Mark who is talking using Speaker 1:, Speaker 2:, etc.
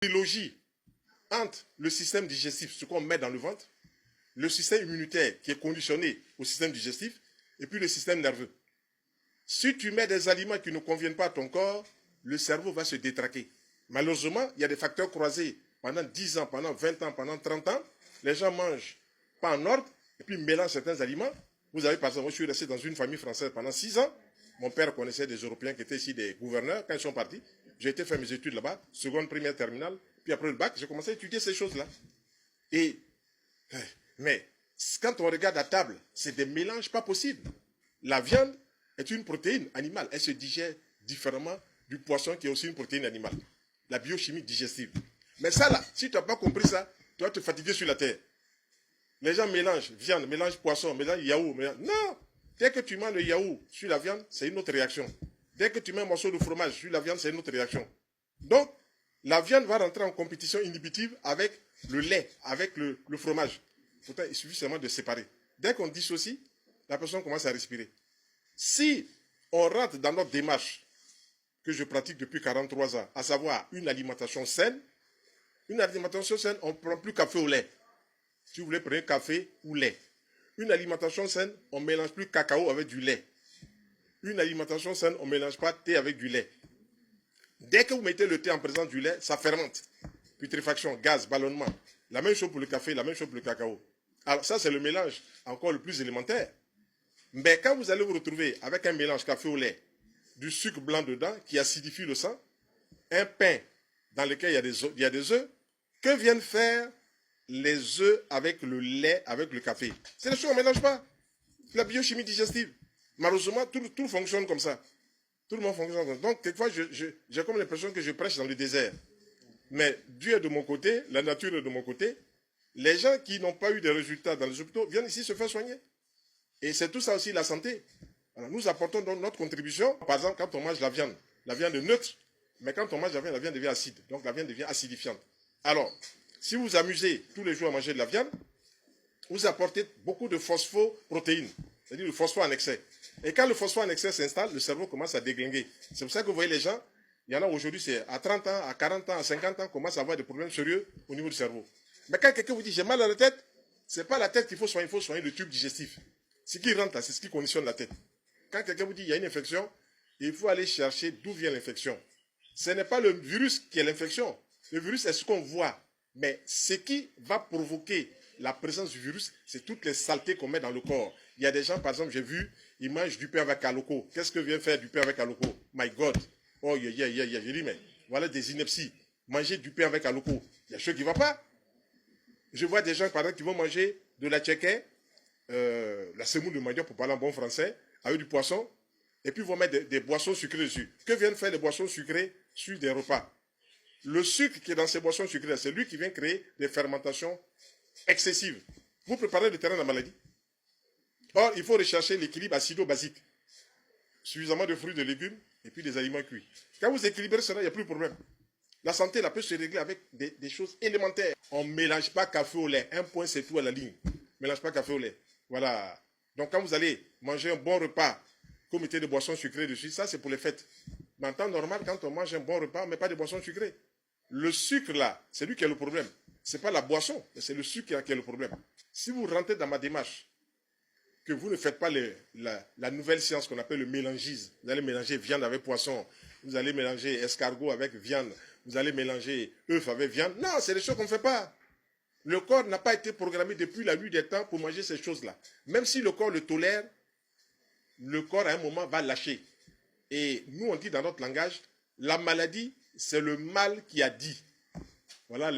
Speaker 1: Trilogie entre le système digestif, ce qu'on met dans le ventre, le système immunitaire qui est conditionné au système digestif, et puis le système nerveux. Si tu mets des aliments qui ne conviennent pas à ton corps, le cerveau va se détraquer. Malheureusement, il y a des facteurs croisés. Pendant 10 ans, pendant 20 ans, pendant 30 ans, les gens mangent pas en ordre, et puis mélangent certains aliments. Vous avez par exemple, moi je suis resté dans une famille française pendant 6 ans. Mon père connaissait des Européens qui étaient ici des gouverneurs. Quand ils sont partis, j'ai été faire mes études là-bas, seconde, première, terminale. Puis après le bac, j'ai commencé à étudier ces choses-là. Mais quand on regarde à table, c'est des mélanges pas possibles. La viande est une protéine animale. Elle se digère différemment du poisson qui est aussi une protéine animale. La biochimie digestive. Mais ça là, si tu n'as pas compris ça, tu vas te fatiguer sur la terre. Les gens mélangent viande, mélangent poisson, mélangent yaourt. Non! Dès que tu manges le yaourt sur la viande, c'est une autre réaction. Dès que tu mets un morceau de fromage sur la viande, c'est une autre réaction. Donc, la viande va rentrer en compétition inhibitive avec le lait, avec le fromage. Pourtant, il suffit seulement de séparer. Dès qu'on dissocie, la personne commence à respirer. Si on rentre dans notre démarche que je pratique depuis 43 ans, à savoir une alimentation saine, on ne prend plus café au lait. Si vous voulez, prenez café ou lait. Une alimentation saine, on ne mélange plus cacao avec du lait. Une alimentation saine, on ne mélange pas thé avec du lait. Dès que vous mettez le thé en présence du lait, ça fermente. Putréfaction, gaz, ballonnement. La même chose pour le café, la même chose pour le cacao. Alors ça, c'est le mélange encore le plus élémentaire. Mais quand vous allez vous retrouver avec un mélange café au lait, du sucre blanc dedans qui acidifie le sang, un pain dans lequel il y a des œufs, que viennent faire les œufs avec le lait, avec le café? C'est des choses qu'on ne mélange pas. La biochimie digestive. Malheureusement, tout fonctionne comme ça. Tout le monde fonctionne comme ça. Donc, quelquefois, j'ai comme l'impression que je prêche dans le désert. Mais Dieu est de mon côté, la nature est de mon côté. Les gens qui n'ont pas eu de résultats dans les hôpitaux viennent ici se faire soigner. Et c'est tout ça aussi la santé. Alors, nous apportons donc notre contribution. Par exemple, quand on mange la viande est neutre, mais quand on mange la viande devient acide. Donc la viande devient acidifiante. Alors, si vous amusez tous les jours à manger de la viande, vous apportez beaucoup de phosphoprotéines, c'est-à-dire le phosphore en excès. Et quand le phosphore en excès s'installe, le cerveau commence à déglinguer. C'est pour ça que vous voyez les gens, il y en a aujourd'hui, c'est à 30 ans, à 40 ans, à 50 ans, commencent à avoir des problèmes sérieux au niveau du cerveau. Mais quand quelqu'un vous dit j'ai mal à la tête, ce n'est pas la tête qu'il faut soigner, il faut soigner le tube digestif. Ce qui rentre là, c'est ce qui conditionne la tête. Quand quelqu'un vous dit il y a une infection, il faut aller chercher d'où vient l'infection. Ce n'est pas le virus qui est l'infection. Le virus est ce qu'on voit. Mais ce qui va provoquer la présence du virus, c'est toutes les saletés qu'on met dans le corps. Il y a des gens, par exemple, j'ai vu, ils mangent du pain avec aloko. Qu'est-ce que vient faire du pain avec aloko? My God. Oh, j'ai dit, mais voilà des inepties. Manger du pain avec aloko. Il y a chose qui ne va pas. Je vois des gens, par exemple, qui vont manger de la tchéké, la semoule de manioc, pour parler en bon français, avec du poisson, et puis ils vont mettre des boissons sucrées dessus. Que viennent faire les boissons sucrées sur des repas? Le sucre qui est dans ces boissons sucrées, c'est lui qui vient créer des fermentations excessives. Vous préparez le terrain de la maladie. Or, il faut rechercher l'équilibre acido-basique. Suffisamment de fruits, de légumes, et puis des aliments cuits. Quand vous équilibrez cela, il n'y a plus de problème. La santé, là, peut se régler avec des choses élémentaires. On ne mélange pas café au lait. Un point, c'est tout à la ligne. On ne mélange pas café au lait. Voilà. Donc, quand vous allez manger un bon repas, que vous mettez des boissons sucrées dessus, ça, c'est pour les fêtes. Mais en temps normal, quand on mange un bon repas, on ne met pas de boissons sucrées. Le sucre, là, c'est lui qui a le problème. Ce n'est pas la boisson, mais c'est le sucre qui a le problème. Si vous rentrez dans ma démarche, que vous ne faites pas la nouvelle science qu'on appelle le mélangisme, vous allez mélanger viande avec poisson, vous allez mélanger escargot avec viande, vous allez mélanger œuf avec viande. Non, c'est des choses qu'on ne fait pas. Le corps n'a pas été programmé depuis la nuit des temps pour manger ces choses-là. Même si le corps le tolère, le corps à un moment va lâcher. Et nous, on dit dans notre langage, la maladie, c'est le mal qui a dit. Voilà